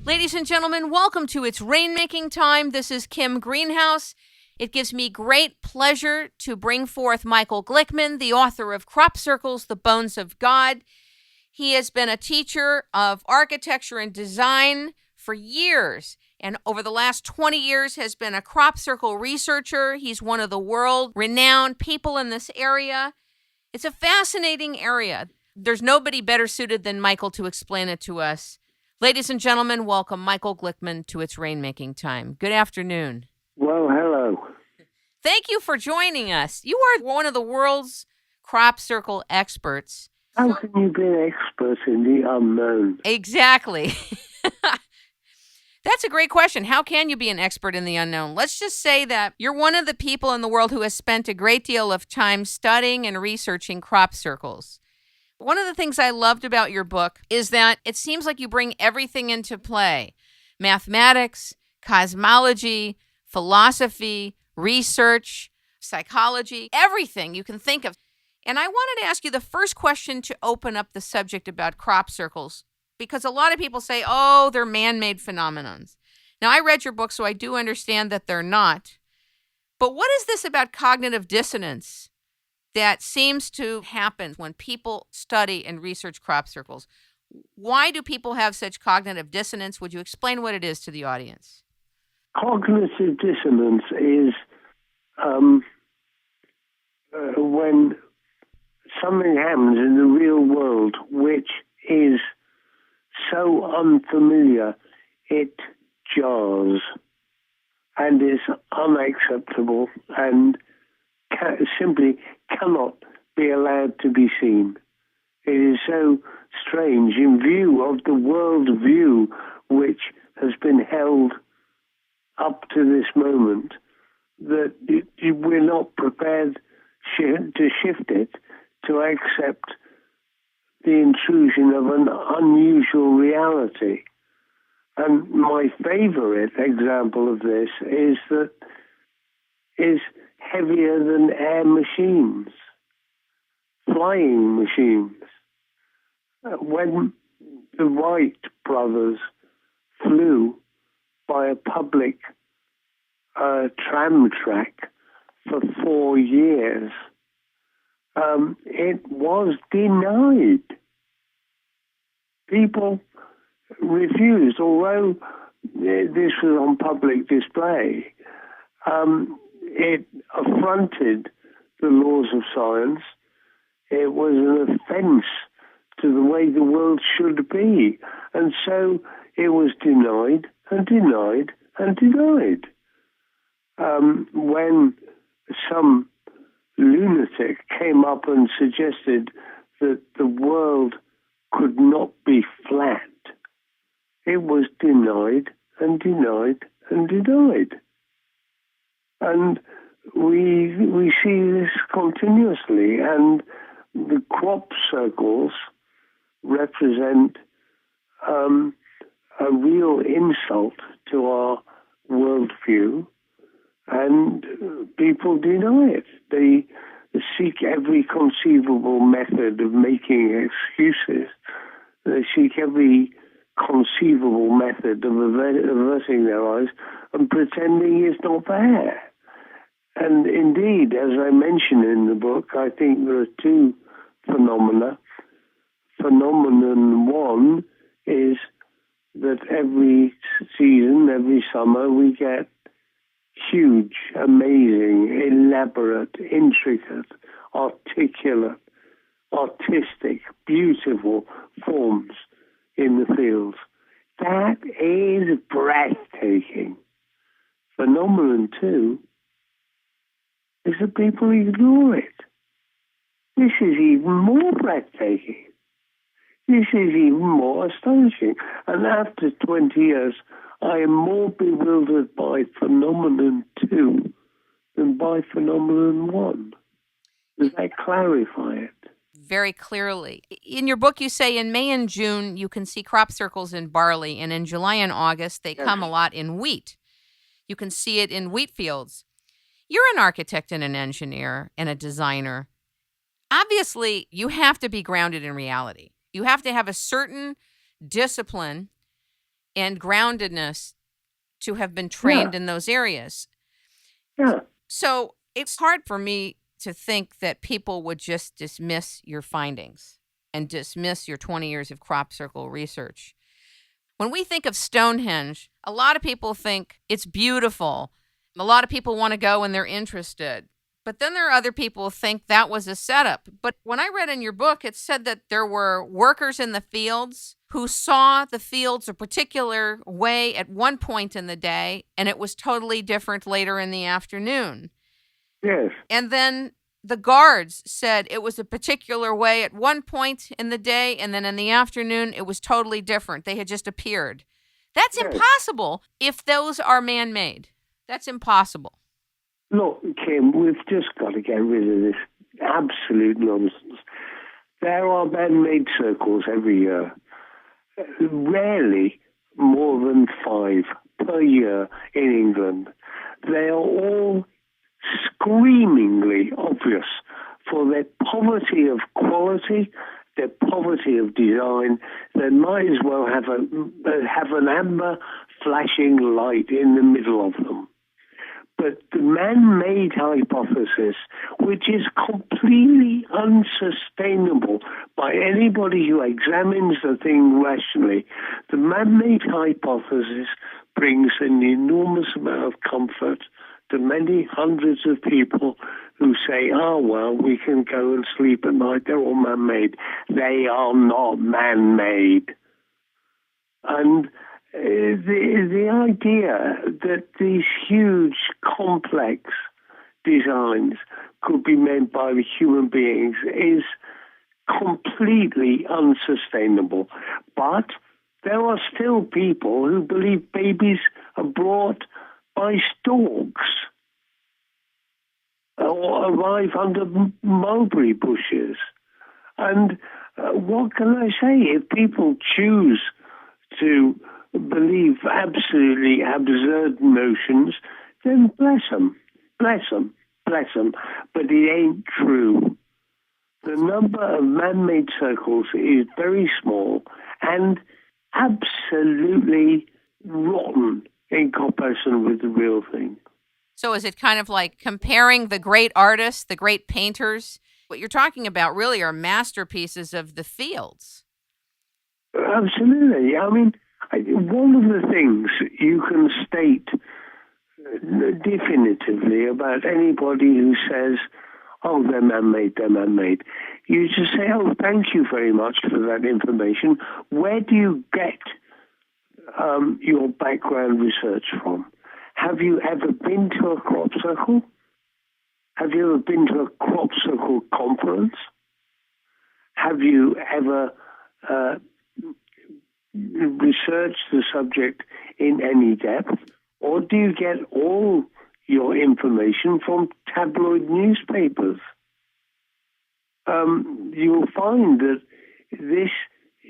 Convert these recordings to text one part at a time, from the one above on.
Ladies and gentlemen, welcome to It's Rainmaking Time. This is Kim Greenhouse. It gives me great pleasure to bring forth Michael Glickman, the author of Crop Circles, The Bones of God. He has been a teacher of architecture and design for years, and over the last 20 years has been a crop circle researcher. He's one of the world-renowned people in this area. It's a fascinating area. There's nobody better suited than Michael to explain it to us. Ladies and gentlemen, welcome Michael Glickman to It's Rainmaking Time. Good afternoon. Well, hello. Thank you for joining us. You are one of the world's crop circle experts. How can you be an expert in the unknown? Exactly. That's a great question. How can you be an expert in the unknown? Let's just say that you're one of the people in the world who has spent a great deal of time studying and researching crop circles. One of the things I loved about your book is that it seems like you bring everything into play. Mathematics, cosmology, philosophy, research, psychology, everything you can think of. And I wanted to ask you the first question to open up the subject about crop circles, because a lot of people say, oh, they're man-made phenomenons. Now, I read your book, so I do understand that they're not. But what is this about cognitive dissonance that seems to happen when people study and research crop circles? Why do people have such cognitive dissonance? Would you explain what it is to the audience? Cognitive dissonance is when something happens in the real world which is so unfamiliar, it jars and is unacceptable and simply cannot be allowed to be seen. It is so strange in view of the world view which has been held up to this moment that we're not prepared to shift it to accept the intrusion of an unusual reality. And my favorite example of this is heavier than air machines, flying machines. When the Wright brothers flew by a public tram track for 4 years, it was denied. People refused, although this was on public display. It affronted the laws of science. It was an offense to the way the world should be. And so it was denied and denied and denied. When some lunatic came up and suggested that the world could not be flat, it was denied and denied and denied. And we see this continuously, and the crop circles represent a real insult to our worldview, and people deny it. They seek every conceivable method of making excuses. They seek every conceivable method of averting their eyes and pretending it's not there. And indeed, as I mention in the book, I think there are two phenomena. Phenomenon one is that every season, every summer, we get huge, amazing, elaborate, intricate, articulate, artistic, beautiful forms in the fields. That is breathtaking. Phenomenon two is that people ignore it. This is even more breathtaking. This is even more astonishing. And after 20 years, I am more bewildered by phenomenon two than by phenomenon one. Does that clarify it? Very clearly. In your book, you say in May and June, you can see crop circles in barley, and in July and August, they come a lot in wheat. You can see it in wheat fields. You're an architect and an engineer and a designer. Obviously, you have to be grounded in reality. You have to have a certain discipline and groundedness to have been trained in those areas. Yeah. So it's hard for me to think that people would just dismiss your findings and dismiss your 20 years of crop circle research. When we think of Stonehenge, a lot of people think it's beautiful. A lot of people want to go and they're interested. But then there are other people who think that was a setup. But when I read in your book, it said that there were workers in the fields who saw the fields a particular way at one point in the day, and it was totally different later in the afternoon. Yes. And then the guards said it was a particular way at one point in the day, and then in the afternoon, it was totally different. They had just appeared. That's impossible if those are man-made. That's impossible. Look, Kim, we've just got to get rid of this absolute nonsense. There are man-made circles every year. Rarely more than 5 per year in England. They are all screamingly obvious for their poverty of quality, their poverty of design. They might as well have an amber flashing light in the middle of them. But the man-made hypothesis, which is completely unsustainable by anybody who examines the thing rationally, the man-made hypothesis brings an enormous amount of comfort to many hundreds of people who say, oh, well, we can go and sleep at night. They're all man-made. They are not man-made. And the idea that these huge, complex designs could be made by the human beings is completely unsustainable. But there are still people who believe babies are brought by storks or arrive under mulberry bushes. And what can I say? If people choose to believe absolutely absurd notions, then bless them, bless them, bless them. But it ain't true. The number of man-made circles is very small and absolutely rotten in comparison with the real thing. So is it kind of like comparing the great artists, the great painters? What you're talking about really are masterpieces of the fields. Absolutely. I mean, one of the things you can state definitively about anybody who says, oh, they're man-made, they're man-made, you just say, oh, thank you very much for that information. Where do you get your background research from? Have you ever been to a crop circle? Have you ever been to a crop circle conference? Have you ever researched the subject in any depth? Or do you get all your information from tabloid newspapers? You'll find that this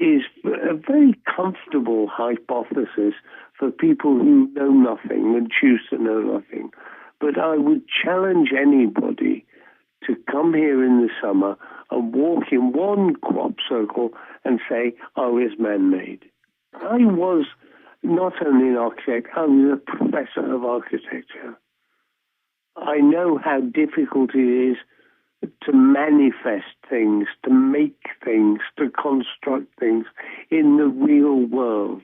is a very comfortable hypothesis for people who know nothing and choose to know nothing. But I would challenge anybody to come here in the summer and walk in one crop circle and say, oh, it's man-made. I was not only an architect, I was a professor of architecture. I know how difficult it is to manifest things, to make things, to construct things in the real world.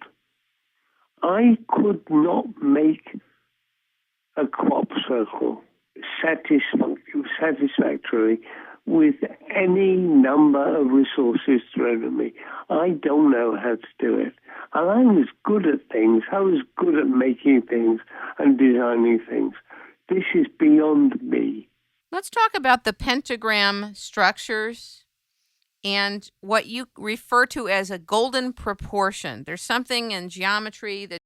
I could not make a crop circle satisfactorily with any number of resources thrown at me. I don't know how to do it. And I was good at things. I was good at making things and designing things. This is beyond me. Let's talk about the pentagram structures and what you refer to as a golden proportion. There's something in geometry that